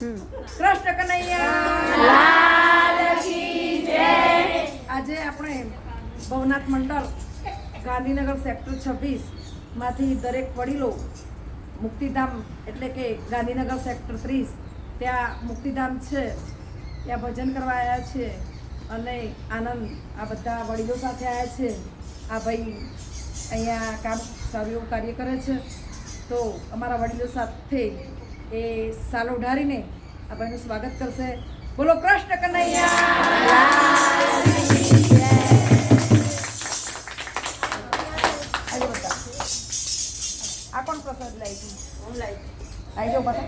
કૃષ્ણ કનૈયા લાલ કી જય। આજે આપણે ભવનાથ મંડળ ગાંધીનગર સેક્ટર 26 માંથી દરેક વડીલો મુક્તિધામ એટલે કે ગાંધીનગર સેક્ટર 30 ત્યાં મુક્તિધામ છે ત્યાં ભજન કરવા આવ્યા છે અને આનંદ આ બધા વડીલો સાથે આવ્યા છે। આ ભાઈ અહીંયા કામ સારું એવું કાર્ય કરે છે તો અમારા વડીલો સાથે એ સાલો ઉઢારીને આ ભાઈનું સ્વાગત કરશે। બોલો કૃષ્ણ કનૈયા આ કોણ પ્રસાદ લાવી હું લાવી આવી જાઓ બધા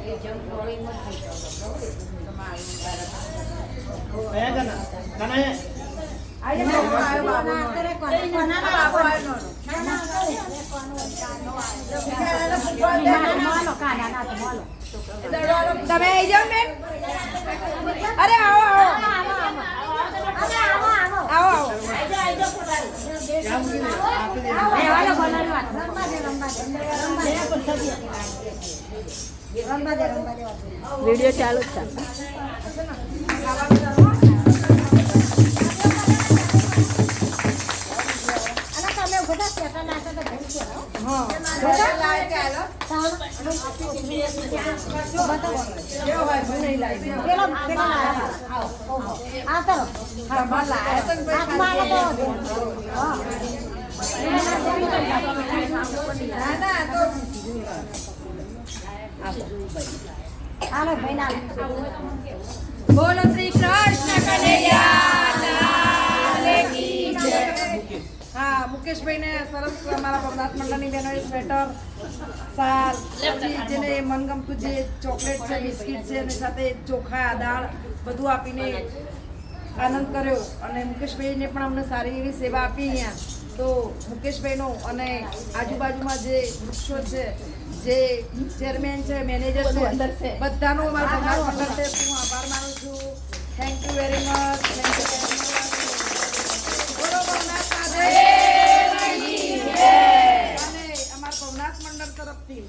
તમે આવી જાઓ બેન। અરે આવો આવો વિડિયો ચાલુ છે। બોલો શ્રી કૃષ્ણ કનૈયા કી જય। હા મુકેશભાઈને સરસ અમારા ભવનાથ મંડળની બહેનોએ સ્વેટર શાલ પછી જેને મનગમતું જે ચોકલેટ છે બિસ્કિટ છે અને સાથે ચોખા દાળ બધું આપીને આનંદ કર્યો અને મુકેશભાઈને પણ અમને સારી એવી સેવા આપી અહીંયા। તો મુકેશભાઈનો અને આજુબાજુમાં જે વૃક્ષો છે જે ચેરમેન છે મેનેજર છે બધાનો અમારા ભવનાથ મંડળ છે હું આભાર માનું છું। Thank you very much. Bhavnath મંડળ તરફથી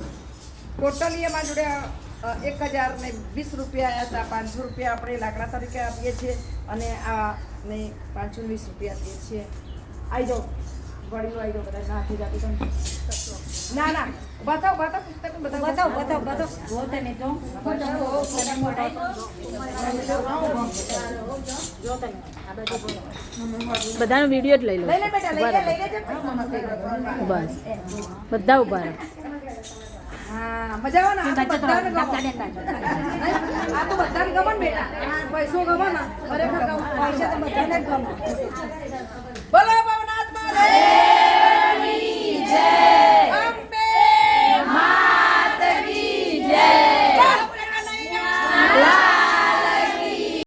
ટોટલી એમાં જોડે 1020 રૂપિયા આવ્યા હતા। 500 રૂપિયા આપણે લાકડા તરીકે આપીએ છીએ અને આ ને 520 રૂપિયા આપીએ છીએ। આવી જાઓ વડીલો આવી જાઓ બધા નાખી જાતી તમે ના ના બતાવો બતાવો પુસ્તક બતાવો બધાનો વિડિયો જ લઈ લો। લઈ લે બેટા લઈ લે બસ બધા ઉભા રહો। હા મજા આવે ને બધાને ગમે આ તો બધાને ગમે ને બેટા પૈસો ગમે ને ખરેખર ગમે પૈસા તો બધાને ગમે